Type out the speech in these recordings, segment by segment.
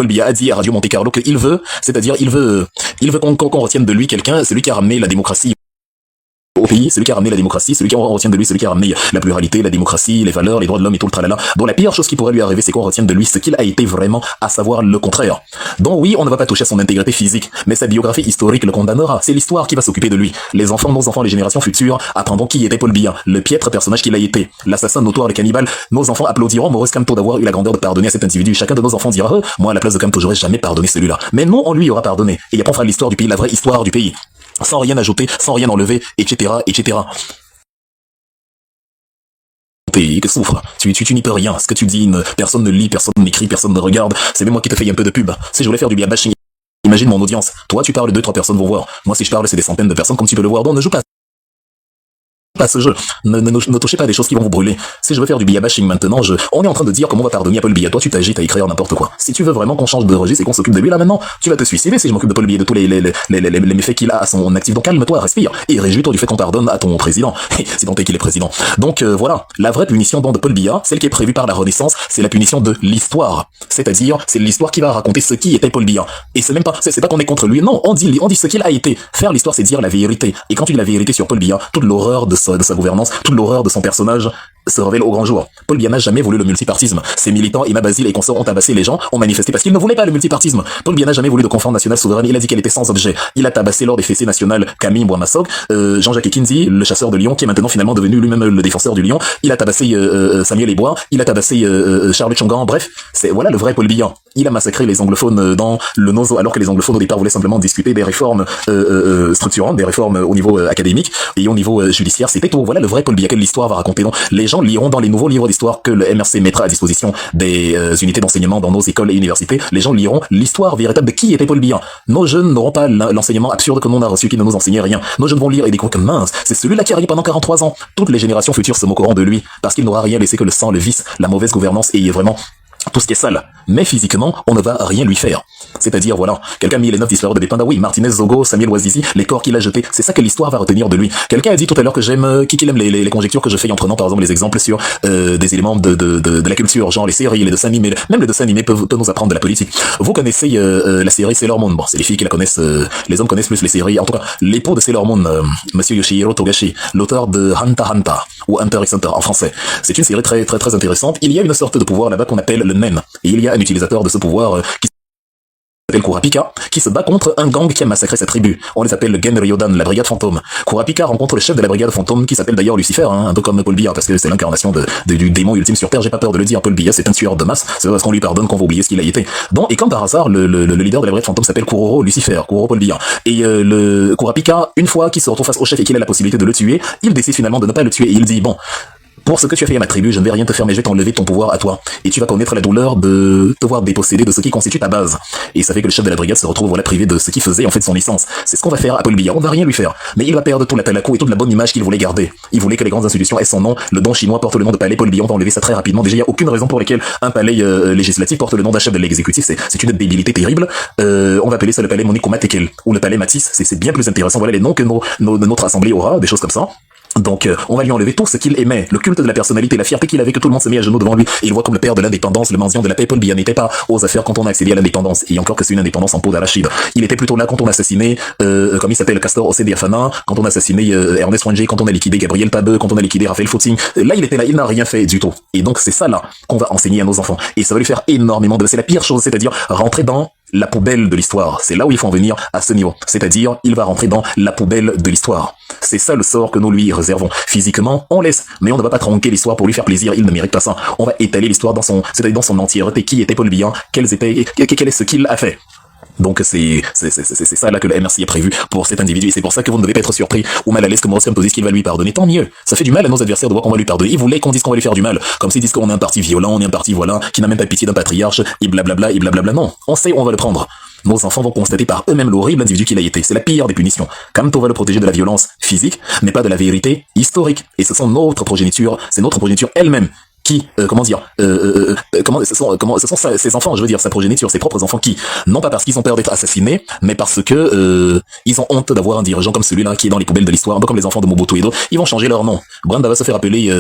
Paul Biya a dit à Radio Monte Carlo qu'il veut, c'est-à-dire il veut qu'on retienne de lui quelqu'un, celui qui a ramené la démocratie au pays, celui qui a ramené la démocratie, celui qu'on retient de lui, celui qui a ramené la pluralité, la démocratie, les valeurs, les droits de l'homme et tout le tralala. Donc la pire chose qui pourrait lui arriver, c'est qu'on retienne de lui ce qu'il a été vraiment, à savoir le contraire. Donc oui, on ne va pas toucher à son intégrité physique, mais sa biographie historique le condamnera. C'est l'histoire qui va s'occuper de lui. Les enfants, nos enfants, les générations futures apprendront qui était Paul Biya, le piètre personnage qu'il a été, l'assassin notoire, le cannibale. Nos enfants applaudiront Maurice Kamto d'avoir eu la grandeur de pardonner à cet individu. Chacun de nos enfants dira, moi à la place de Kamto, j'aurais jamais pardonné celui-là. Mais non, on lui aura pardonné. Et il y a pas, on fera l'histoire du pays, la vraie histoire du pays. Sans rien ajouter, sans rien enlever, etc., etc. Que souffre. Tu n'y peux rien. Ce que tu dis, personne ne lit, personne n'écrit, personne ne regarde. C'est même moi qui te fais un peu de pub. Si je voulais faire du bien bashing, imagine mon audience. Toi, tu parles, 2-3 personnes vont voir. Moi, si je parle, c'est des centaines de personnes, comme tu peux le voir. Donc, ne joue pas ce jeu. Ne touchez pas à des choses qui vont vous brûler. Si je veux faire du Biya bashing maintenant, on est en train de dire comment on va pardonner à Paul Biya. Toi, tu t'agites à écrire n'importe quoi. Si tu veux vraiment qu'on change de registre et qu'on s'occupe de lui là maintenant, tu vas te suicider si je m'occupe de Paul Biya, de tous les méfaits qu'il a à son actif. Donc calme-toi, respire et réjouis-toi du fait qu'on pardonne à ton président. Si tant est qu'il est président. Donc voilà, la vraie punition de Paul Biya, celle qui est prévue par la Renaissance, c'est la punition de l'histoire. C'est-à-dire, c'est l'histoire qui va raconter ce qui était Paul Biya. Et c'est même pas, c'est pas qu'on est contre lui. Non, on dit ce qu'il a été. Faire l'histoire, c'est dire la vérité. Et quand tu dis la vérité sur Paul Biya, toute l'horreur de sa gouvernance, toute l'horreur de son personnage se révèle au grand jour. Paul Biya n'a jamais voulu le multipartisme. Ses militants, Ima Basile et consorts ont tabassé les gens, ont manifesté parce qu'ils ne voulaient pas le multipartisme. Paul Biya n'a jamais voulu de conférence nationale souveraine, il a dit qu'elle était sans objet. Il a tabassé lors des fessées nationales Camille Mbouamassog, Jean-Jacques Ekinzi, le chasseur de lions, qui est maintenant finalement devenu lui-même le défenseur du lion. Il a tabassé Samuel Ebois, il a tabassé Charles Chongan, bref, c'est voilà le vrai Paul Biya. Il a massacré les anglophones dans le Nozo, alors que les anglophones au départ voulaient simplement discuter des réformes structurantes, des réformes au niveau académique et au niveau judiciaire. C'était tout. Voilà le vrai Paul Biya que l'histoire va raconter. Donc, les gens liront dans les nouveaux livres d'histoire que le MRC mettra à disposition des unités d'enseignement dans nos écoles et universités. Les gens liront l'histoire véritable de qui était Paul Biya. Nos jeunes n'auront pas l'enseignement absurde que l'on a reçu qui ne nous enseignait rien. Nos jeunes vont lire et découvrir que mince, c'est celui-là qui a régné pendant 43 ans. Toutes les générations futures se moqueront de lui parce qu'il n'aura rien laissé que le sang, le vice, la mauvaise gouvernance et vraiment tout ce qui est sale. Mais physiquement, on ne va rien lui faire. C'est-à-dire, voilà, quelqu'un a mis les 9 disparus de Bépinda, oui, Martinez, Zogo, Samuel Ouazizi, les corps qu'il a jetés, c'est ça que l'histoire va retenir de lui. Quelqu'un a dit tout à l'heure que j'aime, qu'il aime les conjectures que je fais en prenant par exemple les exemples sur des éléments de la culture, genre les séries, les dessins animés, même les dessins animés peuvent nous apprendre de la politique. Vous connaissez la série Sailor Moon, bon, c'est les filles qui la connaissent, les hommes connaissent plus les séries, en tout cas, l'époux de Sailor Moon, Monsieur Yoshihiro Togashi, l'auteur de Hunter x Hunter, ou Hunter x Hunter en français. C'est une série très intéressante. Il y a une sorte de pouvoir là-bas qu'on appelle le Nen, et il y a un utilisateur de ce pouvoir qui s'appelle Kurapika, qui se bat contre un gang qui a massacré sa tribu. On les appelle le Gen Ryodan, la brigade fantôme. Kurapika rencontre le chef de la brigade fantôme, qui s'appelle d'ailleurs Lucifer, un peu comme Paul Biya, parce que c'est l'incarnation du démon ultime sur Terre. J'ai pas peur de le dire, Paul Biya, c'est un tueur de masse, c'est parce qu'on lui pardonne qu'on va oublier ce qu'il a été. Donc, et comme par hasard, le leader de la brigade fantôme s'appelle Kuroro Lucifer, Kuroro Paul Biya. Et le Kurapika, une fois qu'il se retrouve face au chef et qu'il a la possibilité de le tuer, il décide finalement de ne pas le tuer, et il dit, bon, pour ce que tu as fait à ma tribu, je ne vais rien te faire, mais je vais t'enlever ton pouvoir à toi. Et tu vas connaître la douleur de te voir dépossédé de ce qui constitue ta base. Et ça fait que le chef de la brigade se retrouve voilà privé de ce qui faisait en fait son licence. C'est ce qu'on va faire à Paul Biya. On ne va rien lui faire. Mais il va perdre tout l'atalako et toute la bonne image qu'il voulait garder. Il voulait que les grandes institutions aient son nom. Le don chinois porte le nom de palais Paul Biya. On va enlever ça très rapidement. Déjà, il n'y a aucune raison pour laquelle un palais législatif porte le nom d'un chef de l'exécutif. C'est une débilité terrible. On va appeler ça le palais Monico Matekel ou le palais Matisse. C'est bien plus intéressant. Voilà les noms que notre assemblée aura, des choses comme ça. Donc, on va lui enlever tout ce qu'il aimait, le culte de la personnalité, la fierté qu'il avait, que tout le monde se met à genoux devant lui, et il voit comme le père de l'indépendance, le mendiant de la paix. Paul Biya n'était pas aux affaires quand on a accédé à l'indépendance, et encore que c'est une indépendance en peau d'arachide. Il était plutôt là quand on a assassiné, comme il s'appelle, Castor Ossé Diafana, quand on a assassiné Ernest Wangé, quand on a liquidé Gabriel Pabeu, quand on a liquidé Raphaël Footing. Là, il était là, il n'a rien fait du tout. Et donc, c'est ça là qu'on va enseigner à nos enfants. Et ça va lui faire énormément c'est la pire chose, c'est-à-dire rentrer dans la poubelle de l'histoire. C'est là où il faut en venir à ce niveau. C'est-à-dire, il va rentrer dans la poubelle de l'histoire. C'est ça le sort que nous lui réservons. Physiquement, on laisse. Mais on ne va pas tronquer l'histoire pour lui faire plaisir. Il ne mérite pas ça. On va étaler l'histoire c'est-à-dire dans son entièreté. Qui était Paul Biya? Quel est ce qu'il a fait? Donc c'est ça là que le MRC a prévu pour cet individu, et c'est pour ça que vous ne devez pas être surpris ou mal à l'aise que Maurice Kamto dise qu'il va lui pardonner. Tant mieux, ça fait du mal à nos adversaires de voir qu'on va lui pardonner. Ils voulaient qu'on dise qu'on va lui faire du mal, comme s'ils disent qu'on est un parti violent, on est un parti voilà, qui n'a même pas pitié d'un patriarche, et blablabla, et blablabla. Non, on sait où on va le prendre. Nos enfants vont constater par eux-mêmes l'horrible individu qu'il a été. C'est la pire des punitions. Kamto va le protéger de la violence physique, mais pas de la vérité historique. Et ce sont notre progéniture, c'est notre progéniture elle-même comment dire, ce sont ses enfants, je veux dire, sa progéniture, ses propres enfants qui, non pas parce qu'ils ont peur d'être assassinés, mais parce que ils ont honte d'avoir un dirigeant comme celui-là qui est dans les poubelles de l'histoire, un peu comme les enfants de Mobutu et d'autres. Ils vont changer leur nom. Brenda va se faire appeler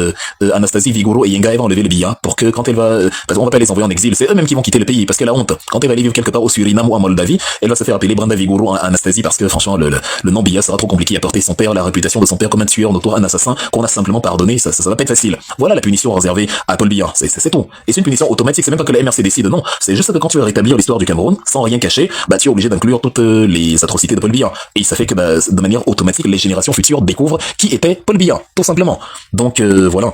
Anastasie Vigoro et Yenga va enlever le billet pour que quand elle va, parce qu'on va pas les envoyer en exil, c'est eux-mêmes qui vont quitter le pays parce qu'elle a honte. Quand elle va aller vivre quelque part au Suriname ou en Moldavie, elle va se faire appeler Brenda Vigoro Anastasie parce que franchement le nom billet sera trop compliqué à porter. Son père, la réputation de son père comme un tueur notoire, un assassin qu'on a simplement pardonné, ça va pas être facile. Voilà la punition réservée à Paul Biya, c'est tout. Et c'est une punition automatique, c'est même pas que la MRC décide, non. C'est juste que quand tu veux rétablir l'histoire du Cameroun, sans rien cacher, bah tu es obligé d'inclure toutes les atrocités de Paul Biya. Et ça fait que bah, de manière automatique, les générations futures découvrent qui était Paul Biya, tout simplement. Donc voilà.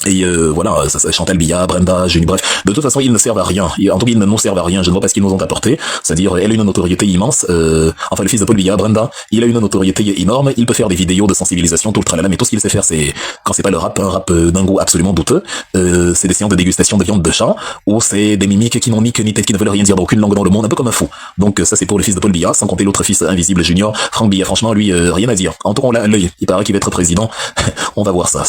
Et voilà, ça Chantal Biya, Brenda, Jenny, bref, de toute façon ils ne servent à rien, en tout cas ils ne nous servent à rien, je ne vois pas ce qu'ils nous ont apporté, c'est-à-dire elle a une notoriété immense, enfin le fils de Paul Biya, Brenda, il a une notoriété énorme, il peut faire des vidéos de sensibilisation, tout le tralala, mais tout ce qu'il sait faire c'est, quand c'est pas le rap, un rap d'un goût absolument douteux, c'est des séances de dégustation de viande de chat, ou c'est des mimiques qui n'ont ni queue ni tête, qui ne veulent rien dire d'aucune langue dans le monde, un peu comme un fou. Donc ça c'est pour le fils de Paul Biya, sans compter l'autre fils invisible junior, Franck Biya, franchement lui, rien à dire, en tout cas on l'a à l'œil, il paraît qu'il va être président, on va voir ça,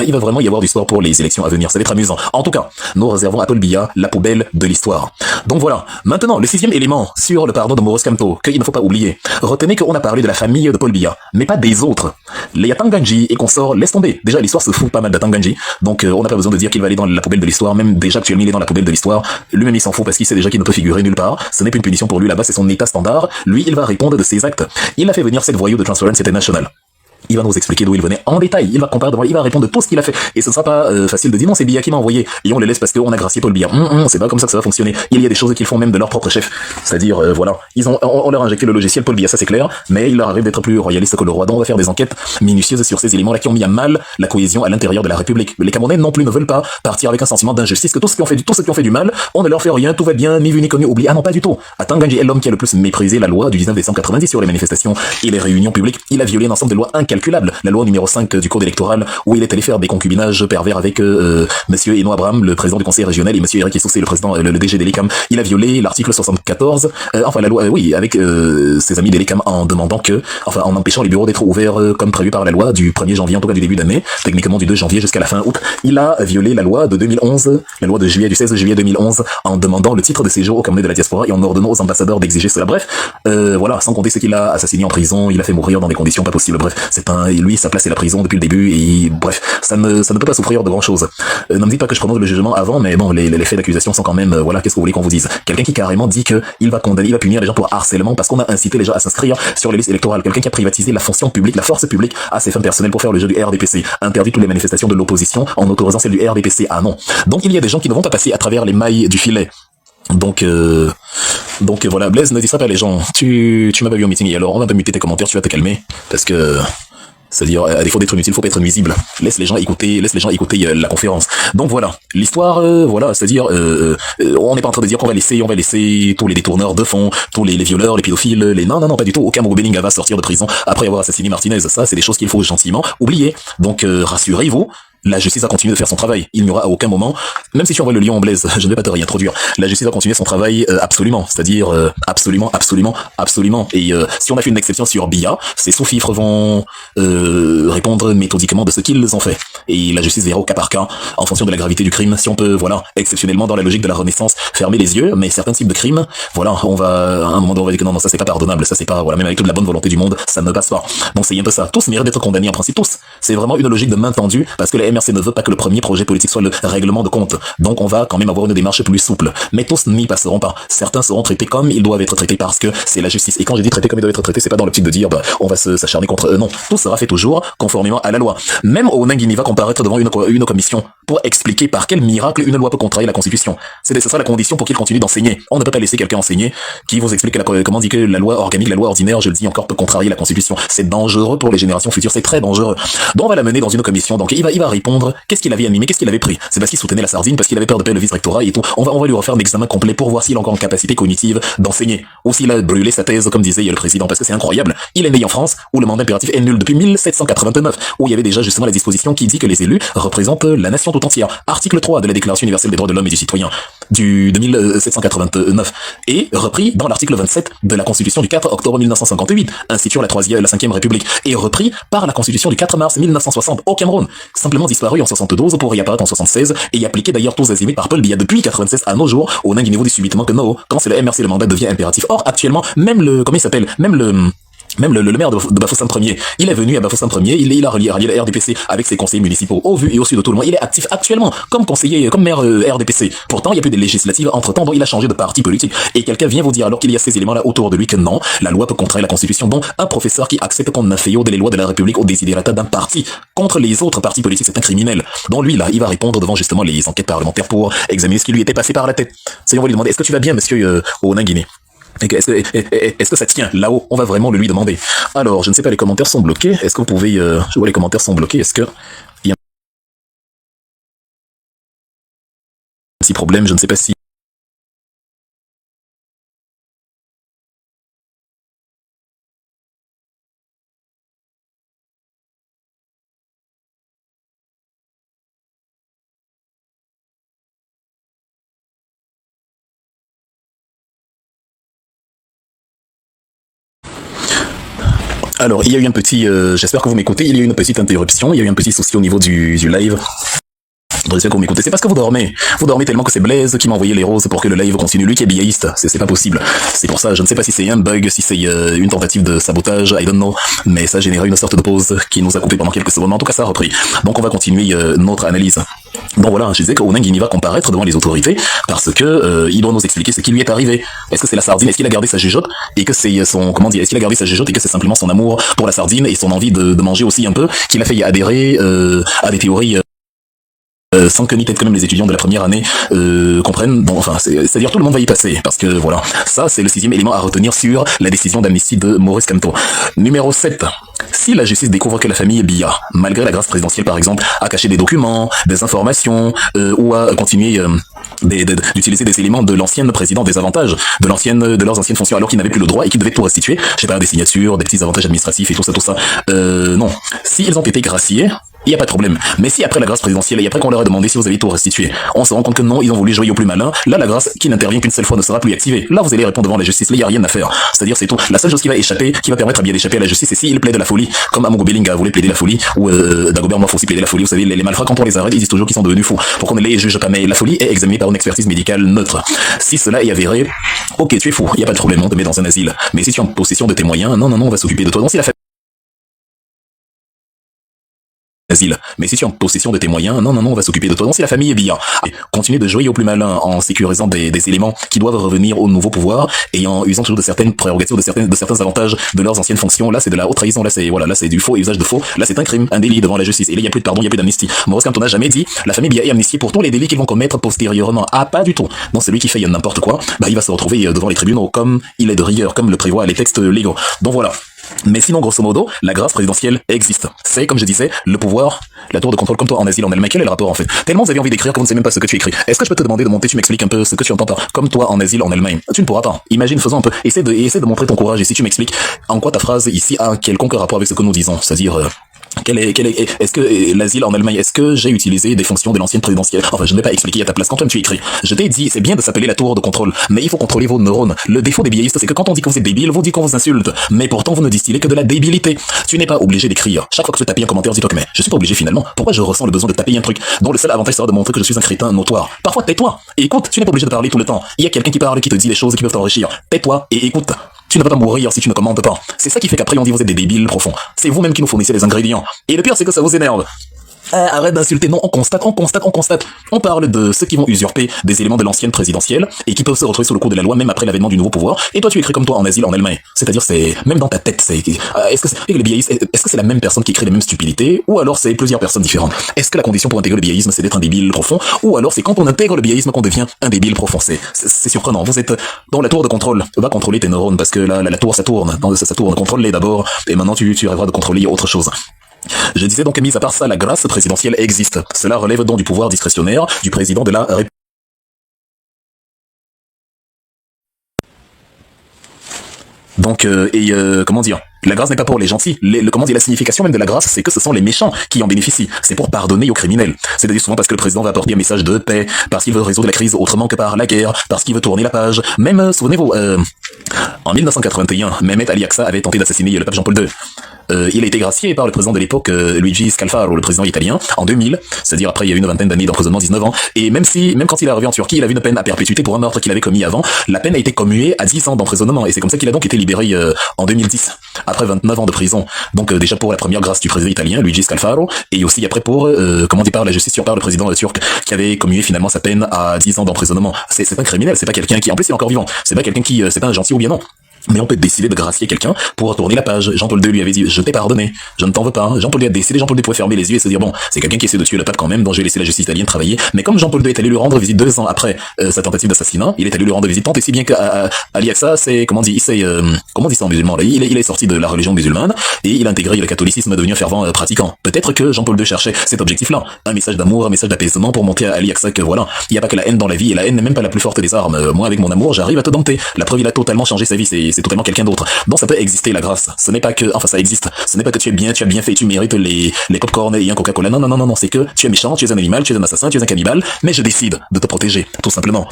il va vraiment y avoir du sport pour les élections à venir. Ça va être amusant. En tout cas, nous réservons à Paul Biya la poubelle de l'histoire. Donc voilà. Maintenant, le 6e élément sur le pardon de Maurice Kamto, qu'il ne faut pas oublier. Retenez qu'on a parlé de la famille de Paul Biya, mais pas des autres. Les Yatanganji et consorts, laisse tomber. Déjà, l'histoire se fout pas mal d'Yatanganji. Donc, on n'a pas besoin de dire qu'il va aller dans la poubelle de l'histoire. Même déjà actuellement, il est dans la poubelle de l'histoire. Lui-même, il s'en fout parce qu'il sait déjà qu'il ne peut figurer nulle part. Ce n'est plus une punition pour lui là-bas, c'est son état standard. Lui, il va répondre de ses actes. Il a fait venir 7 voyous de Transparency International. Il va nous expliquer d'où il venait en détail. Il va comparer devant, il va répondre de tout ce qu'il a fait. Et ce ne sera pas facile de dire non, c'est Biya qui m'a envoyé. Et on le laisse parce qu'on a gracié Paul Biya. C'est pas comme ça que ça va fonctionner. Il y a des choses qu'ils font même de leur propre chef. C'est-à-dire, voilà. On leur a injecté le logiciel Paul Biya, ça c'est clair. Mais il leur arrive d'être plus royaliste que le roi. Donc on va faire des enquêtes minutieuses sur ces éléments-là qui ont mis à mal la cohésion à l'intérieur de la République. Les Camerounais non plus ne veulent pas partir avec un sentiment d'injustice que tous ceux qui ont fait du mal, on ne leur fait rien, tout va bien, ni vu ni connu, oublié. Ah non, pas du tout. Yatanganji est l'homme qui a le plus méprisé la loi du 19 décembre 90 sur les manifestations et les réunions publiques. Il a violé un ensemble de lois incalculables. La loi numéro 5 du code électoral où il est allé faire des concubinages pervers avec monsieur Eno Abraham, le président du conseil régional, et monsieur Eric Essoussé, le président, le DG de l'ECAM. Il a violé l'article 74, enfin la loi, oui, avec ses amis de l'ECAM en demandant en empêchant les bureaux d'être ouverts comme prévu par la loi du 1er janvier, en tout cas du début d'année, techniquement du 2 janvier jusqu'à la fin août. Il a violé la loi de 2011, la loi du 16 juillet 2011, en demandant le titre de séjour aux Camerounais de la diaspora et en ordonnant aux ambassadeurs d'exiger cela. Bref, voilà, sans compter ce qu'il a assassiné en prison, il a fait mourir dans des conditions pas possibles. Bref, lui, sa place c'est la prison depuis le début et bref, ça ne peut pas souffrir de grand chose. Ne me dites pas que je prononce le jugement avant, mais bon, les faits d'accusation sont quand même, voilà, qu'est-ce que vous voulez qu'on vous dise? Quelqu'un qui carrément dit que il va condamner, il va punir les gens pour harcèlement parce qu'on a incité les gens à s'inscrire sur les listes électorales. Quelqu'un qui a privatisé la fonction publique, la force publique à ses fins personnelles pour faire le jeu du RDPC. Interdit toutes les manifestations de l'opposition en autorisant celle du RDPC. Ah non. Donc il y a des gens qui ne vont pas passer à travers les mailles du filet. Donc voilà, Blaise, ne dis ça pas les gens. Tu m'as pas vu au meeting et alors on va pas muter tes commentaires, tu vas te calmer parce que c'est-à-dire, à défaut d'être inutile, faut pas être nuisible. Laisse les gens écouter la conférence. Donc voilà, l'histoire, voilà, c'est-à-dire, on n'est pas en train de dire qu'on va laisser tous les détourneurs de fonds, tous les violeurs, les pédophiles, non, pas du tout. Aucun Benninga va sortir de prison après avoir assassiné Martinez. Ça, c'est des choses qu'il faut gentiment oublier. Donc, rassurez-vous. La justice va continuer de faire son travail. Il n'y aura à aucun moment, même si tu envoies le lion en Blaise, je ne vais pas te réintroduire. La justice va continuer son travail absolument, c'est-à-dire absolument. Et si on a fait une exception sur Biya, ces sous-fifres vont répondre méthodiquement de ce qu'ils ont fait. Et la justice verra au cas par cas, en fonction de la gravité du crime, si on peut, voilà, exceptionnellement dans la logique de la Renaissance, fermer les yeux. Mais certains types de crimes, voilà, on va à un moment donné, on va dire que non, ça c'est pas pardonnable, ça c'est pas, voilà, même avec toute la bonne volonté du monde, ça ne passe pas. Donc c'est un peu ça. Tous méritent d'être condamnés en principe, tous. C'est vraiment une logique de main tendue, parce que la MRC ne veut pas que le premier projet politique soit le règlement de compte. Donc on va quand même avoir une démarche plus souple. Mais tous n'y passeront pas. Certains seront traités comme ils doivent être traités parce que c'est la justice. Et quand j'ai dit traités comme ils doivent être traités, c'est pas dans l'optique de dire on va s'acharner contre eux. Non, tout sera fait toujours conformément à la loi. Même Onang va comparaître devant une commission pour expliquer par quel miracle une loi peut contrarier la Constitution. C'est ça la condition pour qu'il continue d'enseigner. On ne peut pas laisser quelqu'un enseigner qui vous explique comment dit que la loi organique, la loi ordinaire, je le dis encore, peut contrarier la Constitution. C'est dangereux pour les générations futures, c'est très dangereux. Donc on va la mener dans une commission. Donc il va répondre. Qu'est-ce qu'il avait animé, qu'est-ce qu'il avait pris? C'est parce qu'il soutenait la sardine, parce qu'il avait peur de perdre le vice-rectorat et tout. On va lui refaire un examen complet pour voir s'il a encore une capacité cognitive d'enseigner. Ou s'il a brûlé sa thèse, comme disait le président, parce que c'est incroyable. Il est né en France, où le mandat impératif est nul depuis 1789, où il y avait déjà justement la disposition qui dit que les élus représentent la nation tout entière. Article 3 de la Déclaration universelle des droits de l'homme et du citoyen de 1789 et repris dans l'article 27 de la Constitution du 4 octobre 1958, instituant la 5e République, et repris par la Constitution du 4 mars 1960 au Cameroun, simplement disparu en 72 pour réapparaître en 76 et appliqué d'ailleurs tous azimuts par Paul Biya depuis 96 à nos jours, au niveau du subitement que non, quand c'est le MRC, le mandat devient impératif. Or, actuellement, même le, comment il s'appelle, même le maire de Bafoussam Ier, il est venu à Bafoussam Ier, il a rallié la RDPC avec ses conseillers municipaux au vu et au su de tout le monde. Il est actif actuellement comme conseiller, comme maire RDPC. Pourtant, il n'y a plus de législatives entre-temps, donc il a changé de parti politique. Et quelqu'un vient vous dire, alors qu'il y a ces éléments-là autour de lui, que non, la loi peut contraire la Constitution. Donc, un professeur qui accepte qu'on inféode les lois de la République au désidérata d'un parti contre les autres partis politiques, c'est un criminel. Donc lui, là, il va répondre devant justement les enquêtes parlementaires pour examiner ce qui lui était passé par la tête. C'est on va lui demander, est-ce que tu vas bien, monsieur Onanguiné? Est-ce que ça tient là-haut? On va vraiment le lui demander. Alors, je ne sais pas, les commentaires sont bloqués. Est-ce que vous pouvez... je vois les commentaires sont bloqués. Est-ce que il y a un petit problème? Je ne sais pas si... Alors, il y a eu un petit... j'espère que vous m'écoutez. Il y a eu une petite interruption. Il y a eu un petit souci au niveau du live. J'espère que vous m'écoutez. C'est parce que vous dormez. Vous dormez tellement que c'est Blaise qui m'a envoyé les roses pour que le live continue. Lui qui est biaïste. C'est pas possible. C'est pour ça. Je ne sais pas si c'est un bug, si c'est une tentative de sabotage. I don't know. Mais ça a généré une sorte de pause qui nous a coupé pendant quelques secondes. En tout cas, ça a repris. Donc, on va continuer notre analyse. Donc voilà, je disais qu'Onanguini va comparaître devant les autorités parce que il doit nous expliquer ce qui lui est arrivé. Est-ce que c'est la sardine? Est-ce qu'il a gardé sa jugeote et que c'est son, comment dire, est-ce qu'il a gardé sa jugeote et que c'est simplement son amour pour la sardine et son envie de manger aussi un peu qui l'a fait adhérer à des théories sans que ni peut-être que même les étudiants de la première année comprennent. Bon, enfin, c'est-à-dire tout le monde va y passer, parce que voilà, ça c'est le 6e élément à retenir sur la décision d'amnistie de Maurice Kamto. Numéro 7. Si la justice découvre que la famille Biya, malgré la grâce présidentielle par exemple, a caché des documents, des informations, ou a continué d'utiliser des éléments de l'ancienne présidente, des avantages de leurs anciennes fonctions alors qu'ils n'avaient plus le droit et qu'ils devaient tout restituer, je sais pas, des signatures, des petits avantages administratifs et tout ça, non. Si ils ont été graciés, il n'y a pas de problème. Mais si après la grâce présidentielle et après qu'on leur a demandé si vous avez tout restitué, on se rend compte que non, ils ont voulu jouer au plus malin, là la grâce qui n'intervient qu'une seule fois ne sera plus activée. Là vous allez répondre devant la justice, là il n'y a rien à faire. C'est-à-dire c'est tout. La seule chose qui va échapper, qui va permettre à bien d'échapper à la justice, c'est s'il plaide la folie, comme Amogo Belinga voulait plaider la folie, ou Dagobert Moif aussi plaider la folie. Vous savez, les malfrats quand on les arrête, ils disent toujours qu'ils sont devenus fous. Pour qu'on ne les juge pas, mais la folie est examinée par une expertise médicale neutre. Si cela est avéré, ok tu es fou, il n'y a pas de problème, on te met dans un asile. Mais si tu es en possession de tes moyens, non, on va s'occuper de toi. Donc si la asile. Mais si tu es en possession de tes moyens, non, on va s'occuper de toi. Donc si la famille est bien, continue de jouer au plus malin en sécurisant des éléments qui doivent revenir au nouveau pouvoir et en usant toujours de certaines prérogatives, de certains avantages de leurs anciennes fonctions. Là, c'est de la haute trahison. Là, c'est du faux et usage de faux. Là, c'est un crime, un délit devant la justice. Et là, il n'y a plus de pardon, il n'y a plus d'amnistie. Maurice Kamto n'a jamais dit la famille Biya est amnistiée pour tous les délits qu'ils vont commettre postérieurement. Ah, pas du tout. Donc celui qui fait n'importe quoi, bah il va se retrouver devant les tribunaux comme il est de rigueur, comme le prévoient les textes légaux. Donc voilà. Mais sinon, grosso modo, la grâce présidentielle existe. C'est, comme je disais, le pouvoir, la tour de contrôle, comme toi en asile en Allemagne. Quel est le rapport en fait? Tellement vous avez envie d'écrire que vous ne savez même pas ce que tu écris. Est-ce que je peux te demander de monter, tu m'expliques un peu ce que tu entends par comme toi en asile en Allemagne? Tu ne pourras pas. Imagine, faisons un peu. Essaie de montrer ton courage et si tu m'expliques en quoi ta phrase ici a un quelconque rapport avec ce que nous disons. C'est-à-dire, est-ce que l'asile en Allemagne, est-ce que j'ai utilisé des fonctions de l'ancienne présidentielle? Enfin, je ne vais pas expliquer à ta place quand toi tu écris. Je t'ai dit, c'est bien de s'appeler la tour de contrôle, mais il faut contrôler vos neurones. Le défaut des biaïstes, c'est que quand on dit que vous êtes débile, vous dit qu'on vous insulte, mais pourtant vous ne distillez que de la débilité. Tu n'es pas obligé d'écrire. Chaque fois que tu tapes un commentaire, dis-toi que mais je suis pas obligé finalement. Pourquoi je ressens le besoin de taper un truc dont le seul avantage sera de montrer que je suis un crétin notoire? Parfois, tais-toi et écoute. Tu n'es pas obligé de parler tout le temps. Il y a quelqu'un qui parle, qui te dit des choses qui peuvent t'enrichir. Tais-toi et écoute. Tu ne vas pas mourir si tu ne commandes pas. C'est ça qui fait qu'après on dit vous êtes des débiles profonds. C'est vous-même qui nous fournissez les ingrédients. Et le pire c'est que ça vous énerve. Arrête d'insulter, non, on constate. On parle de ceux qui vont usurper des éléments de l'ancienne présidentielle et qui peuvent se retrouver sous le coup de la loi même après l'avènement du nouveau pouvoir. Et toi tu écris comme toi en asile en Allemagne. C'est-à-dire c'est même dans ta tête, est-ce que les biaïstes, est-ce que c'est la même personne qui écrit les mêmes stupidités ou alors c'est plusieurs personnes différentes? Est-ce que la condition pour intégrer le biaïsme c'est d'être un débile profond ou alors c'est quand on intègre le biaïsme qu'on devient un débile profond? C'est surprenant. Vous êtes dans la tour de contrôle. Va contrôler tes neurones parce que là la tour ça tourne. Ça tourne. Contrôle-les d'abord et maintenant tu rêveras de contrôler autre chose. Je disais donc que, mis à part ça, la grâce présidentielle existe. Cela relève donc du pouvoir discrétionnaire du président de la République. Donc, comment dire, la grâce n'est pas pour les gentils. Comment dire, la signification même de la grâce, c'est que ce sont les méchants qui en bénéficient. C'est pour pardonner aux criminels. C'est-à-dire souvent parce que le président va apporter un message de paix, parce qu'il veut résoudre la crise autrement que par la guerre, parce qu'il veut tourner la page. Même, souvenez-vous, en 1981, Mehmet Ali Aksa avait tenté d'assassiner le pape Jean-Paul II. Il a été gracié par le président de l'époque, Luigi Scalfaro, le président italien, en 2000, c'est-à-dire après il y a eu une vingtaine d'années d'emprisonnement, 19 ans, et même quand il est arrivé en Turquie, il avait une peine à perpétuité pour un meurtre qu'il avait commis avant, la peine a été commuée à 10 ans d'emprisonnement, et c'est comme ça qu'il a donc été libéré en 2010, après 29 ans de prison. Donc déjà pour la première grâce du président italien, Luigi Scalfaro, et aussi après pour, comment dit par la justice par le président turc, qui avait commué finalement sa peine à 10 ans d'emprisonnement. C'est pas un criminel, c'est pas quelqu'un qui, en plus il est encore vivant, c'est pas quelqu'un qui, c'est pas un gentil ou bien non. Mais on peut décider de gracier quelqu'un pour tourner la page. Jean-Paul II lui avait dit, je t'ai pardonné, je ne t'en veux pas. Jean-Paul II a décidé, Jean-Paul II pouvait fermer les yeux et se dire, bon, c'est quelqu'un qui essaie de tuer le pape quand même, donc je vais laisser la justice italienne travailler. Mais comme Jean-Paul II est allé lui rendre visite 2 ans après sa tentative d'assassinat, il est allé lui rendre visite tant et si bien qu'à Ali Aksa, c'est, comment dit ça en musulman, là, il est sorti de la religion musulmane et il a intégré le catholicisme, devenu un fervent pratiquant. Peut-être que Jean-Paul II cherchait cet objectif-là, un message d'amour, un message d'apaisement pour montrer à Ali Aksa que voilà, il n'y a pas que la haine dans la vie et la haine n'est même pas la plus forte des armes. Moi, avec mon amour, j'arrive à te dompter. La preuve, il a totalement changé sa vie, c'est totalement quelqu'un d'autre. Donc ça peut exister la grâce. Ce n'est pas que, enfin ça existe. Ce n'est pas que tu as bien fait, tu mérites les popcorn et un Coca-Cola. Non, non, non, non, non, c'est que tu es méchant, tu es un animal, tu es un assassin, tu es un cannibale, mais je décide de te protéger, tout simplement.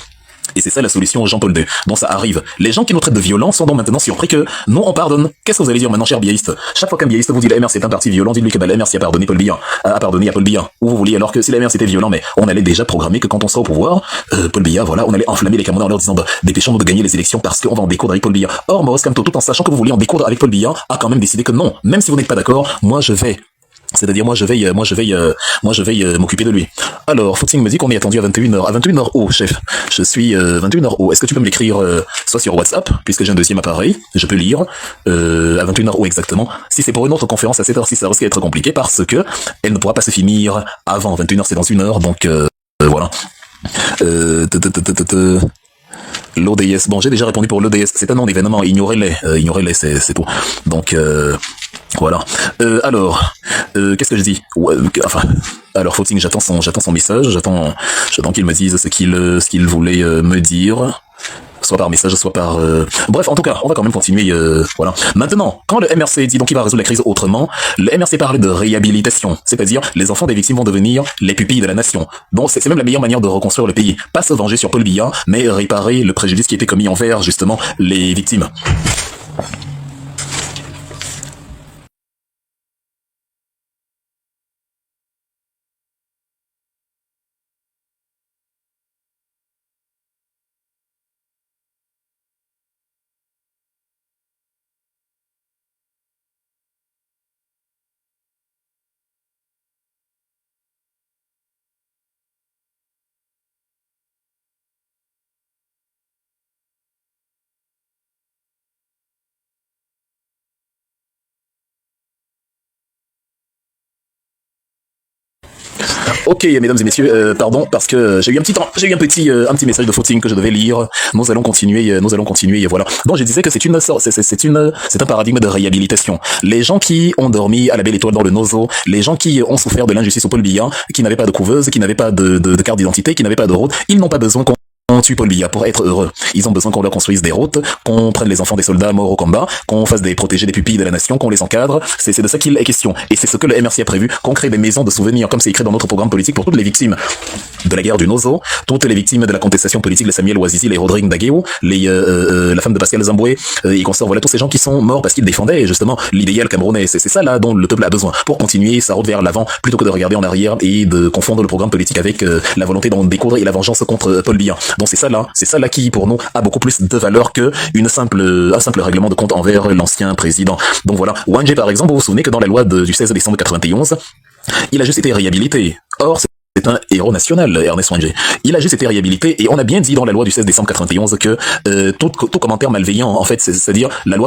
Et c'est ça la solution Jean-Paul II. Donc ça arrive. Les gens qui nous traitent de violents sont donc maintenant surpris que non, on pardonne. Qu'est-ce que vous allez dire maintenant, cher biaïste? Chaque fois qu'un biaïste vous dit la MRC est un parti violent, dites-lui que la MRC a pardonné Paul Biya. A pardonné à Paul Biya. Où vous vouliez, alors que si la MRC était violent, mais on allait déjà programmer que quand on sera au pouvoir, Paul Biya, voilà, on allait enflammer les Camerounais en leur disant, bah, dépêchons-nous de gagner les élections parce qu'on va en découdre avec Paul Biya. Or, Maurice Kamto, tout en sachant que vous vouliez en découdre avec Paul Biya, a quand même décidé que non. Même si vous n'êtes pas d'accord, moi je vais m'occuper de lui. Alors, Footing me dit qu'on est attendu à 21h. À 21h où, chef? Je suis 21h où? Est-ce que tu peux me l'écrire soit sur WhatsApp, puisque j'ai un deuxième appareil, je peux lire, à 21h où exactement? Si c'est pour une autre conférence à 7h6, ça risque d'être compliqué parce que elle ne pourra pas se finir avant 21h, c'est dans 1 heure, donc voilà. L'ODS, bon j'ai déjà répondu pour l'ODS, c'est un nom d'événement, ignorez-les, c'est tout. Donc voilà. Alors, qu'est-ce que je dis? Alors Footing, j'attends son message, j'attends qu'il me dise ce qu'il voulait me dire. Soit par message, soit par... Bref, en tout cas, on va quand même continuer, voilà. Maintenant, quand le MRC dit donc qu'il va résoudre la crise autrement, le MRC parle de réhabilitation, c'est-à-dire les enfants des victimes vont devenir les pupilles de la nation. Donc c'est même la meilleure manière de reconstruire le pays. Pas se venger sur Paul Biya, mais réparer le préjudice qui était commis envers, justement, les victimes. Ok, mesdames et messieurs, pardon, parce que j'ai eu un petit message de Footing que je devais lire. Nous allons continuer, voilà. Donc je disais que c'est un paradigme de réhabilitation. Les gens qui ont dormi à la belle étoile dans le Nozo, les gens qui ont souffert de l'injustice au Paul Biya, qui n'avaient pas de couveuse, qui n'avaient pas de carte d'identité, qui n'avaient pas de route, ils n'ont pas besoin qu'on tue Paul Biya pour être heureux. Ils ont besoin qu'on leur construise des routes, qu'on prenne les enfants des soldats morts au combat, qu'on fasse protéger des pupilles de la nation, qu'on les encadre. C'est de ça qu'il est question. Et c'est ce que le MRC a prévu, qu'on crée des maisons de souvenirs, comme c'est écrit dans notre programme politique pour toutes les victimes de la guerre du Nozo, toutes les victimes de la contestation politique de Samuel Ouazizi, les Rodrigue Ndagueo, la femme de Pascal Zamboué, et consorts, voilà tous ces gens qui sont morts parce qu'ils défendaient justement l'idéal camerounais. C'est ça là dont le peuple a besoin pour continuer sa route vers l'avant, plutôt que de regarder en arrière et de confondre le programme politique avec la volonté d'en découdre et la vengeance contre Paul Biya. Donc c'est ça là qui pour nous a beaucoup plus de valeur que un simple règlement de compte envers l'ancien président. Donc voilà, Wangé par exemple, vous vous souvenez que dans la loi du 16 décembre 91, il a juste été réhabilité. Or, c'est un héros national, Ernest Wangé. Il a juste été réhabilité et on a bien dit dans la loi du 16 décembre 91 que tout commentaire malveillant, en fait, c'est-à-dire la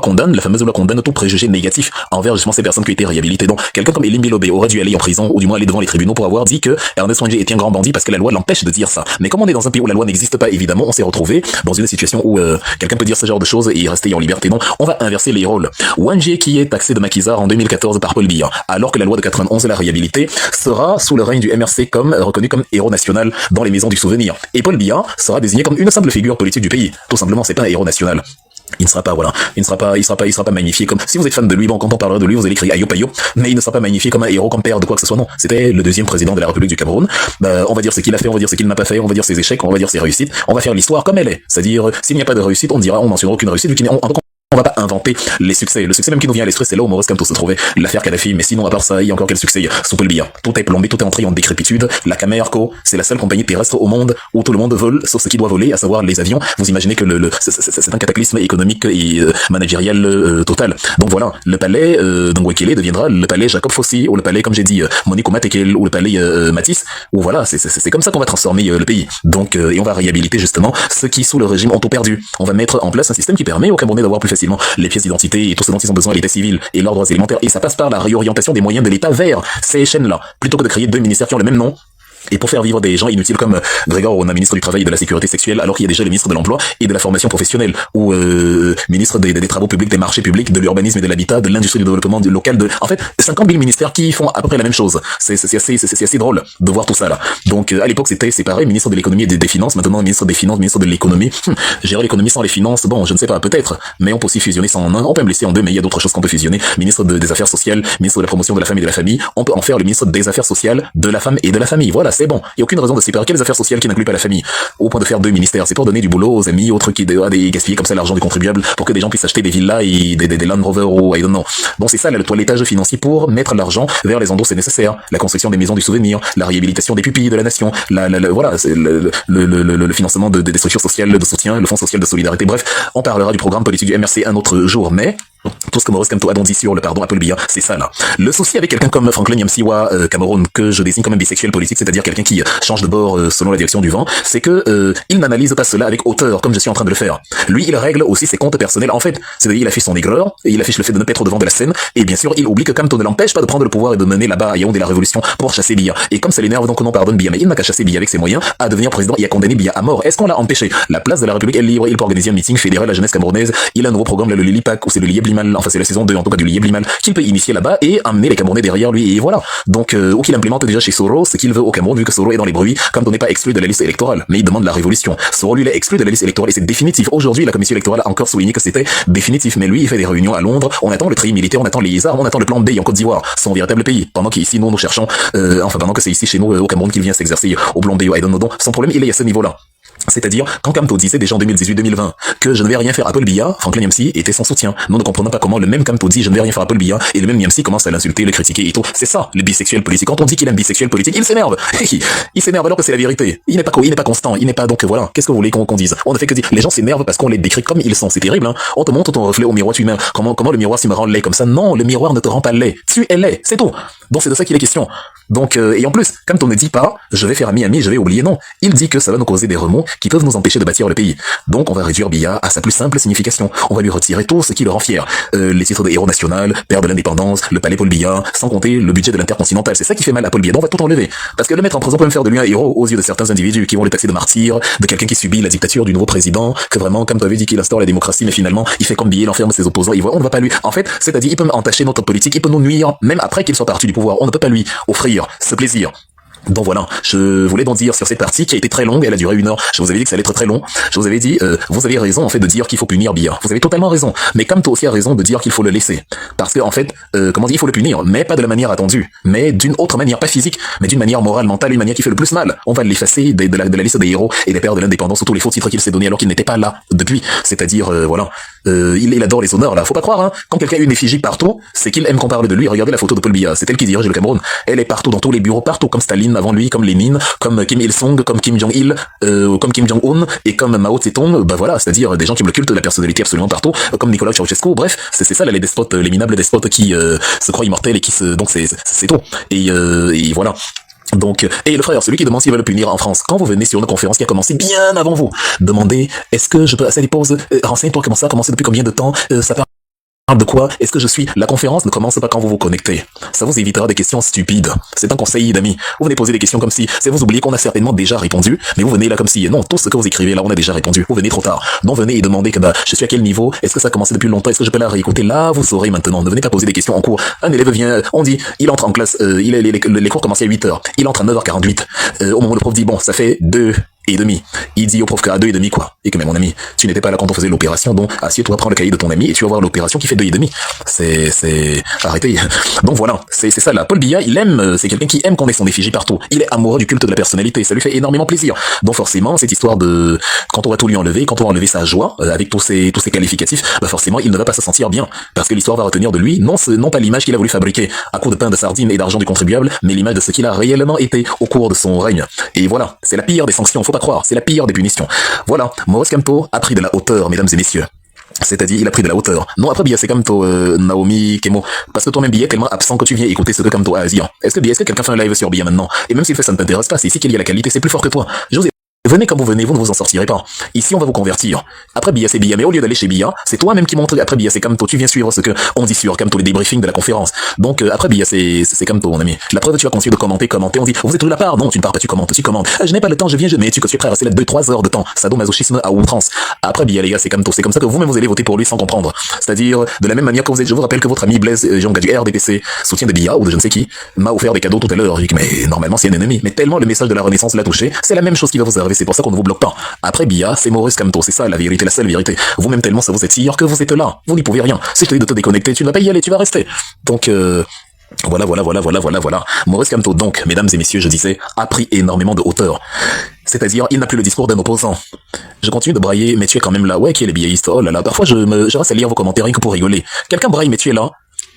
fameuse loi condamne tout préjugé négatif envers justement ces personnes qui ont été réhabilitées. Donc quelqu'un comme Elim Bilobé aurait dû aller en prison ou du moins aller devant les tribunaux pour avoir dit que Ernest Wangé était un grand bandit parce que la loi l'empêche de dire ça. Mais comme on est dans un pays où la loi n'existe pas, évidemment, on s'est retrouvé dans une situation où quelqu'un peut dire ce genre de choses et rester en liberté. Donc on va inverser les rôles. Wangé qui est taxé de maquisard en 2014 par Paul Biya, alors que la loi de 91 l'a réhabilité, sera sous le règne du MRC reconnu comme héros national dans les maisons du souvenir. Et Paul Biya sera désigné comme une simple figure politique du pays. Tout simplement, c'est pas un héros national. Il ne sera pas, voilà, il sera pas magnifié comme, si vous êtes fan de lui, bon, quand on parlera de lui, vous allez crier ayo payo, mais il ne sera pas magnifié comme un héros, comme père de quoi que ce soit, non. C'était le deuxième président de la République du Cameroun. On va dire ce qu'il a fait, on va dire ce qu'il n'a pas fait, on va dire ses échecs, on va dire ses réussites, on va faire l'histoire comme elle est. C'est-à-dire, s'il n'y a pas de réussite, on mentionnera aucune réussite, on va pas inventer les succès. Le succès même qui nous vient à l'esprit, c'est là où Maurice Kamto se trouvait, l'affaire Kadhafi. Mais sinon, à part ça, il y a encore quel succès? Sous le billard. Tout est plombé, tout est entré en décrépitude. La Camerco, c'est la seule compagnie terrestre au monde où tout le monde vole, sauf ce qui doit voler, à savoir les avions. Vous imaginez que c'est un cataclysme économique et managérial total. Donc voilà, le palais d'Ngwekele deviendra le palais Jacob Fossi, ou le palais, comme j'ai dit, Monique Omatekel, ou le palais Matisse, ou voilà, c'est comme ça qu'on va transformer le pays. Donc, et on va réhabiliter justement ceux qui, sous le régime, ont tout perdu. On va mettre en place un système qui permet aux Camerounais d'avoir plus facilement les pièces d'identité et tout ce dont ils ont besoin à l'état civil et leurs droits élémentaires. Et ça passe par la réorientation des moyens de l'État vers ces chaînes-là. Plutôt que de créer deux ministères qui ont le même nom, et pour faire vivre des gens inutiles comme Grégoire Orna, ministre du Travail et de la Sécurité sexuelle, alors qu'il y a déjà le ministre de l'Emploi et de la Formation professionnelle, ou ministre des Travaux publics, des marchés publics, de l'urbanisme et de l'habitat, de l'industrie, du développement du local, en fait, 50 000 ministères qui font à peu près la même chose. C'est assez drôle de voir tout ça là. Donc à l'époque c'était séparé, ministre de l'économie et des finances, maintenant ministre des finances, ministre de l'économie. Gérer l'économie sans les finances, bon, je ne sais pas, peut-être, mais on peut aussi fusionner ça en un, on peut me laisser en deux, mais il y a d'autres choses qu'on peut fusionner. Ministre des Affaires sociales, ministre de la promotion de la femme et de la famille, on peut en faire le ministre des Affaires sociales, de la femme et de la famille. Voilà, c'est bon. Il y a aucune raison de séparer les affaires sociales qui n'incluent pas la famille, au point de faire deux ministères. C'est pour donner du boulot aux amis, aux trucs des gaspiller comme ça l'argent du contribuable pour que des gens puissent acheter des villas et des Land Rover ou I don't know. Bon, c'est ça le toilettage financier pour mettre l'argent vers les endroits où c'est nécessaire. La construction des maisons du souvenir, la réhabilitation des pupilles de la nation, voilà, c'est le financement des structures sociales de soutien, le fonds social de solidarité. Bref, on parlera du programme politique du MRC un autre jour, mais tout ce que Maurice Kamto a dit sur le pardon à Paul Biya, c'est ça là. Le souci avec quelqu'un comme Franklin Yamsiwa Cameroun, que je désigne comme un bisexuel politique, c'est-à-dire quelqu'un qui change de bord selon la direction du vent, c'est que il n'analyse pas cela avec hauteur, comme je suis en train de le faire. Lui, il règle aussi ses comptes personnels. En fait, c'est-à-dire il affiche son aigreur, et il affiche le fait de ne pas être au devant de la scène, et bien sûr, il oublie que Kamto ne l'empêche pas de prendre le pouvoir et de mener là-bas à Yaoundé la révolution pour chasser Biya. Et comme ça l'énerve, donc on en pardonne Biya, mais il n'a qu'à chasser Biya avec ses moyens, à devenir président et à condamner Biya à mort. Est-ce qu'on l'a empêché? La place de la République est libre, il peut organiser un meeting fédéral à la jeunesse camerounaise, il a un nouveau programme, là, le Lilipac, ou c'est le Lieblimal, enfin c'est la saison 2 en tout cas du Lieblimal, qu'il peut initier là-bas et amener les Camerounais derrière lui, et voilà. Donc, ou qu'il implémente déjà chez Soro ce qu'il veut au Cameroun, vu que Soro est dans les bruits, comme on n'est pas exclu de la liste électorale, mais il demande la révolution. Soro, lui, il est exclu de la liste électorale et c'est définitif. Aujourd'hui, la commission électorale a encore souligné que c'était définitif, mais lui, il fait des réunions à Londres, on attend le treillis militaire, on attend les armes, on attend le plan B en Côte d'Ivoire, son véritable pays, pendant qu'ici, nous cherchons, pendant que c'est ici chez nous, au Cameroun, qu'il vient s'exercer au plan B, I don't know, donc, son problème, il est à ce niveau-là. C'est-à-dire, quand Kamto disait déjà en 2018-2020 que je ne vais rien faire à Paul Biya, Franklin Yamsi était son soutien. Nous ne comprenons pas comment le même Kamto dit je ne vais rien faire à Paul Biya et le même Yamsi commence à l'insulter, le critiquer et tout. C'est ça, le bisexuel politique. Quand on dit qu'il est un bisexuel politique, il s'énerve. Il s'énerve alors que c'est la vérité. Il n'est pas constant, il n'est pas donc voilà. Qu'est-ce que vous voulez qu'on dise? On ne fait que dire. Les gens s'énervent parce qu'on les décrit comme ils sont. C'est terrible, hein. On te montre ton reflet au miroir, tu mets comment le miroir s'il me rend laid comme ça? Non, le miroir ne te rend pas laid. Tu es laid, c'est tout. Donc c'est de ça qu'il est question. Donc et en plus, Kamto ne dit pas je vais faire ami, je vais oublier, non. Il dit que ça va nous causer des remous qui peuvent nous empêcher de bâtir le pays. Donc on va réduire Biya à sa plus simple signification. On va lui retirer tout ce qui le rend fier. Les titres de héros national, père de l'indépendance, le palais Paul Biya, sans compter le budget de l'intercontinental. C'est ça qui fait mal à Paul Biya. Donc on va tout enlever. Parce que le mettre en prison peut même faire de lui un héros aux yeux de certains individus qui vont le taxer de martyr, de quelqu'un qui subit la dictature du nouveau président, que vraiment, comme tu avais dit qu'il instaure la démocratie, mais finalement, il fait comme Biya, il enferme ses opposants, on ne va pas lui. En fait, c'est-à-dire, il peut entacher notre politique, il peut nous nuire, même après qu'il soit parti du pouvoir. On ne peut pas lui offrir ce plaisir. Donc voilà, je voulais donc dire sur cette partie qui a été très longue, elle a duré 1 heure, je vous avais dit que ça allait être très long, je vous avais dit, vous avez raison en fait de dire qu'il faut punir Biya, vous avez totalement raison, mais Kamto aussi a raison de dire qu'il faut le laisser, parce que en fait, comment dire, il faut le punir, mais pas de la manière attendue, mais d'une autre manière, pas physique, mais d'une manière morale, mentale, une manière qui fait le plus mal. On va l'effacer de la liste des héros et des pères de l'indépendance ou tous les faux titres qu'il s'est donné alors qu'il n'était pas là depuis, c'est-à-dire, voilà, il adore les honneurs là, faut pas croire, hein, quand quelqu'un a une effigie partout, c'est qu'il aime qu'on parle de lui. Regardez la photo de Paul Biya, c'est elle qui dirige le Cameroun, elle est partout, dans tous les bureaux, partout, comme Staline avant lui, comme Lénine, comme Kim Il-sung, comme Kim Jong-il, comme Kim Jong-un et comme Mao Tse-tung, bah voilà, c'est-à-dire des gens qui ont le culte de la personnalité absolument partout, comme Nicolas Ceausescu, bref, c'est ça là, les despotes, les minables despotes qui se croient immortels et qui donc c'est tout. Et voilà. Donc, et le frère, celui qui demande s'il va le punir en France, quand vous venez sur une conférence qui a commencé bien avant vous, demandez, est-ce que je peux, ça dépose, renseigne-toi comment ça a commencé depuis combien de temps, ça parle de quoi? Est-ce que je suis? La conférence ne commence pas quand vous vous connectez. Ça vous évitera des questions stupides. C'est un conseil d'amis. Vous venez poser des questions comme si, c'est vous oubliez qu'on a certainement déjà répondu, mais vous venez là comme si, non, tout ce que vous écrivez là, on a déjà répondu. Vous venez trop tard. Donc venez et demandez que, je suis à quel niveau? Est-ce que ça a commencé depuis longtemps? Est-ce que je peux la réécouter? Là, vous saurez maintenant. Ne venez pas poser des questions en cours. Un élève vient, on dit, il entre en classe, les cours commencent à 8h. Il entre à 9h48. Au moment où le prof dit, bon, ça fait 2, et demi. Il dit au prof qu'à 2,5 quoi. Et que mais mon ami, tu n'étais pas là quand on faisait l'opération, donc assieds-toi, prends le cahier de ton ami et tu vas voir l'opération qui fait 2,5. Arrêtez. Donc voilà, c'est ça là. Paul Biya, il aime, c'est quelqu'un qui aime qu'on ait son effigie partout. Il est amoureux du culte de la personnalité, ça lui fait énormément plaisir. Donc forcément, cette histoire de quand on va tout lui enlever, quand on va enlever sa joie avec tous ses qualificatifs, bah forcément, il ne va pas se sentir bien parce que l'histoire va retenir de lui non pas l'image qu'il a voulu fabriquer à coups de pain de sardines et d'argent du contribuable, mais l'image de ce qu'il a réellement été au cours de son règne. Et voilà, c'est la pire des sanctions, faut pas croire, c'est la pire des punitions. Voilà, Maurice Kamto a pris de la hauteur, mesdames et messieurs. C'est-à-dire, il a pris de la hauteur. Non, après, Biya, c'est Kamto, Naomi, Kemo. Parce que toi-même, Biya, tellement absent que tu viens écouter ce que Kamto a à dire. Est-ce que quelqu'un fait un live sur Biya maintenant? Et même s'il fait ça ne t'intéresse pas, c'est ici qu'il y a la qualité, c'est plus fort que toi. Venez comme vous venez, vous ne vous en sortirez pas. Ici, on va vous convertir. Après Biya, c'est Biya, mais au lieu d'aller chez Biya, c'est toi-même qui montre. Après Biya, c'est Kamto, tu viens suivre ce que on dit sur Kamto, les débriefings de la conférence. Donc, après Biya, c'est Kamto, mon ami. La preuve, tu vas continuer de commenter, on dit, vous êtes de la part. Non, tu ne pars pas, tu commandes. Je n'ai pas le temps, je viens, mais tu es prêt à rester là 2-3 heures de temps. Sadomasochisme à outrance. Après Biya, les gars, c'est Kamto. C'est comme ça que vous-même vous allez voter pour lui sans comprendre. C'est-à-dire, de la même manière que vous êtes, je vous rappelle que votre ami Blaise Jonga du RDPC, soutien de Biya ou de je ne sais qui, m'a offert des cadeaux tout à l'heure. Mais normalement, c'est un ennemi. Mais tellement le message de la Renaissance l'a touché, c'est la même chose qui va vous arriver. C'est pour ça qu'on ne vous bloque pas. Après Biya, c'est Maurice Kamto, c'est ça la vérité, la seule vérité. Vous-même tellement ça vous attire que vous êtes là. Vous n'y pouvez rien. Si je te dis de te déconnecter, tu ne vas pas y aller, tu vas rester. Donc, voilà. Maurice Kamto, donc, mesdames et messieurs, je disais, a pris énormément de hauteur. C'est-à-dire, il n'a plus le discours d'un opposant. Je continue de brailler, mais tu es quand même là. Ouais, qui est les biaïstes? Oh là là, parfois je reste à lire vos commentaires rien que pour rigoler. Quelqu'un braille, mais tu es là.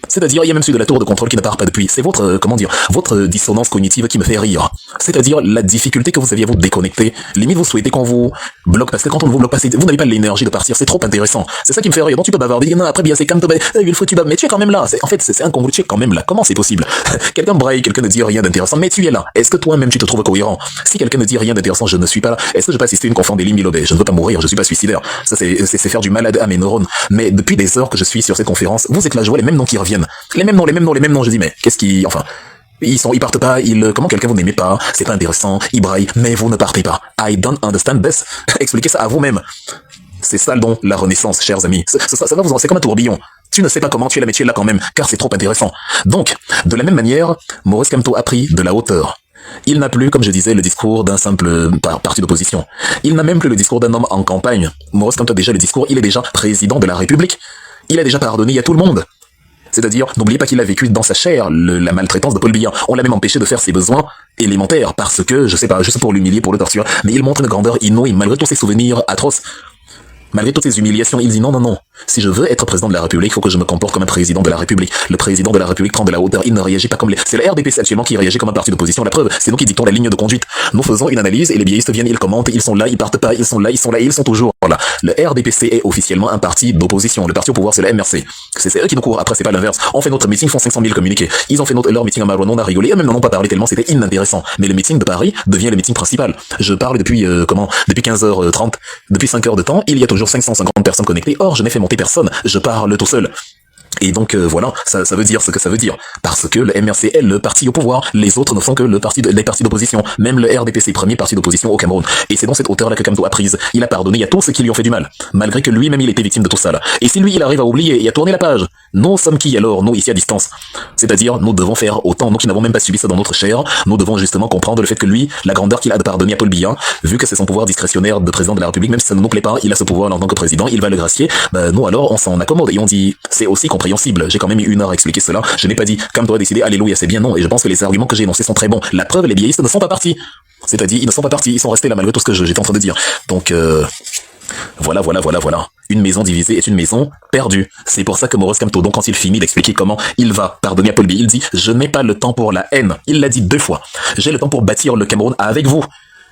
C'est-à-dire, il y a même celui de la tour de contrôle qui ne part pas depuis. C'est votre dissonance cognitive qui me fait rire. C'est-à-dire, la difficulté que vous aviez à vous déconnecter. Limite, vous souhaitez qu'on vous bloque, parce que quand on ne vous bloque pas, vous n'avez pas l'énergie de partir. C'est trop intéressant. C'est ça qui me fait rire. Donc, tu peux bavarder. Non, après, bien, c'est quand il faut tu baves. Mais tu es quand même là. En fait, c'est incongru. Tu es quand même là. Comment c'est possible? Quelqu'un braille, quelqu'un ne dit rien d'intéressant, mais tu es là. Est-ce que toi-même, tu te trouves cohérent? Si quelqu'un ne dit rien d'intéressant, je ne suis pas là. Est-ce que je peux assister à une conférence d'Elie Milobé? Je ne veux pas mourir. Je suis pas suicidaire. Ça, c'est faire du malade à mes neurones. Mais depuis des heures que je suis sur cette conférence, vous êtes là, je vois les mêmes noms qui reviennent. Les mêmes noms, je dis, mais qu'est-ce qui, enfin, ils partent pas, comment quelqu'un vous n'aimez pas, c'est pas intéressant, ils braillent, mais vous ne partez pas. I don't understand this. Expliquez ça à vous-même. C'est ça le don, la renaissance, chers amis. Ça va vous en, c'est comme un tourbillon. Tu ne sais pas comment tu es là, mais tu es là quand même, car c'est trop intéressant. Donc, de la même manière, Maurice Kamto a pris de la hauteur. Il n'a plus, comme je disais, le discours d'un simple parti d'opposition. Il n'a même plus le discours d'un homme en campagne. Maurice Kamto a déjà le discours, il est déjà président de la République. Il a déjà pardonné à tout le monde. C'est-à-dire, n'oubliez pas qu'il a vécu dans sa chair la maltraitance de Paul Biya. On l'a même empêché de faire ses besoins élémentaires parce que, je sais pas, juste pour l'humilier, pour le torturer, mais il montre une grandeur inouïe malgré tous ses souvenirs atroces. Malgré toutes ces humiliations, il dit non. Si je veux être président de la République, il faut que je me comporte comme un président de la République. Le président de la République prend de la hauteur, il ne réagit pas comme les... C'est le RDPC actuellement qui réagit comme un parti d'opposition. La preuve, c'est nous qui dictons la ligne de conduite. Nous faisons une analyse et les biaistes viennent, ils commentent, ils sont là, ils partent pas, ils sont là, et ils sont toujours là. Le RDPC est officiellement un parti d'opposition. Le parti au pouvoir, c'est la MRC. C'est eux qui nous courent. Après, c'est pas l'inverse. On fait notre meeting, ils font 500 000 communiqués. Ils ont fait leur meeting à Maroon, on a rigolé, et même n'en ont pas parlé tellement c'était inintéressant. Mais le meeting de Paris devient le meeting principal. Je parle depuis 15h30, depuis 5 heures de temps, il y a toujours 550 personnes connectées. Or, je n'ai fait monter personne. Je parle tout seul. Et donc voilà, ça veut dire ce que ça veut dire. Parce que le MRC est le parti au pouvoir, les autres ne sont que les partis d'opposition. Même le RDPC, premier parti d'opposition au Cameroun. Et c'est dans cette hauteur-là que Kamto a prise. Il a pardonné à tous ceux qui lui ont fait du mal. Malgré que lui-même il était victime de tout ça là. Et si lui il arrive à oublier et à tourner la page, nous sommes qui alors, nous ici à distance? C'est-à-dire, nous devons faire autant, nous qui n'avons même pas subi ça dans notre chair, nous devons justement comprendre le fait que lui, la grandeur qu'il a de pardonner à Paul Biya, vu que c'est son pouvoir discrétionnaire de président de la République, même si ça ne nous plaît pas, il a ce pouvoir en tant que président, il va le gracier, nous alors on s'en accommode et on dit, c'est aussi compréhensible. J'ai quand même eu 1 heure à expliquer cela. Je n'ai pas dit, Kamto a décidé, alléluia, c'est bien, non. Et je pense que les arguments que j'ai énoncés sont très bons. La preuve, les biaistes ne sont pas partis. C'est-à-dire, ils ne sont pas partis, ils sont restés là malgré tout ce que j'étais en train de dire. Donc, voilà. Une maison divisée est une maison perdue. C'est pour ça que Maurice Kamto, donc quand il finit d'expliquer comment il va pardonner à Paul Biya, il dit, je n'ai pas le temps pour la haine. Il l'a dit 2 fois. J'ai le temps pour bâtir le Cameroun avec vous.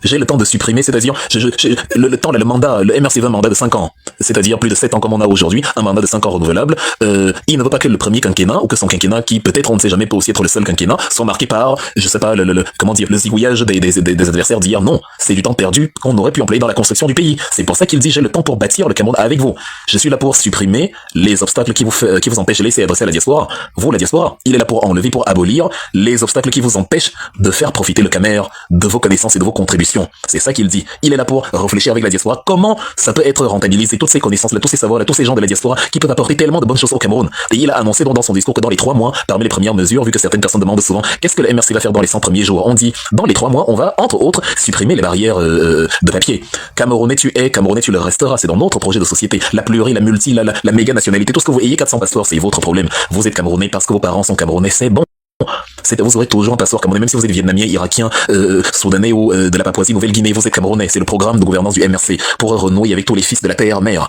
J'ai le temps de supprimer, c'est-à-dire, le temps, là, le mandat, le MRC veut un mandat de 5 ans. C'est-à-dire plus de 7 ans comme on a aujourd'hui, un mandat de 5 ans renouvelable. Il ne veut pas que le premier quinquennat, ou que son quinquennat, qui peut-être, on ne sait jamais, peut aussi être le seul quinquennat, soit marqué par, je sais pas, le zigouillage des adversaires d'hier. Non. C'est du temps perdu qu'on aurait pu employer dans la construction du pays. C'est pour ça qu'il dit, j'ai le temps pour bâtir le Cameroun avec vous. Je suis là pour supprimer les obstacles qui vous empêchent de laisser adresser à la diaspora. Vous, la diaspora. Il est là pour enlever, pour abolir les obstacles qui vous empêchent de faire profiter le Camer de vos connaissances et de vos contributions solutions. C'est ça qu'il dit. Il est là pour réfléchir avec la diaspora. Comment ça peut être rentabilisé, toutes ces connaissances-là, tous ces savoirs-là, tous ces gens de la diaspora qui peuvent apporter tellement de bonnes choses au Cameroun. Et il a annoncé dans son discours que dans les 3 mois, parmi les premières mesures, vu que certaines personnes demandent souvent, qu'est-ce que le MRC va faire dans les 100 premiers jours? On dit, dans les 3 mois, on va, entre autres, supprimer les barrières de papier. Camerounais tu es, Camerounais tu le resteras. C'est dans notre projet de société. La pluri, la multi, la méga nationalité, tout ce que vous ayez 400 passeports, c'est votre problème. Vous êtes Camerounais parce que vos parents sont Camerounais, c'est bon. Vous aurez toujours un passeport camerounais, même si vous êtes vietnamien, irakien, soudanais ou de la Papouasie Nouvelle-Guinée, vous êtes camerounais. C'est le programme de gouvernance du MRC pour renouer avec tous les fils de la terre-mère.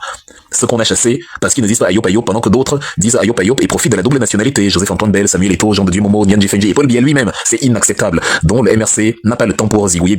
Ce qu'on a chassé, parce qu'ils ne disent pas Ayop Ayop, pendant que d'autres disent Ayop Ayop et profitent de la double nationalité. Joseph-Antoine Bell, Samuel Eto'o, Jean de Dieu Momo, Nian Jifenji et Paul Biya lui-même. C'est inacceptable. Dont le MRC n'a pas le temps pour zigouiller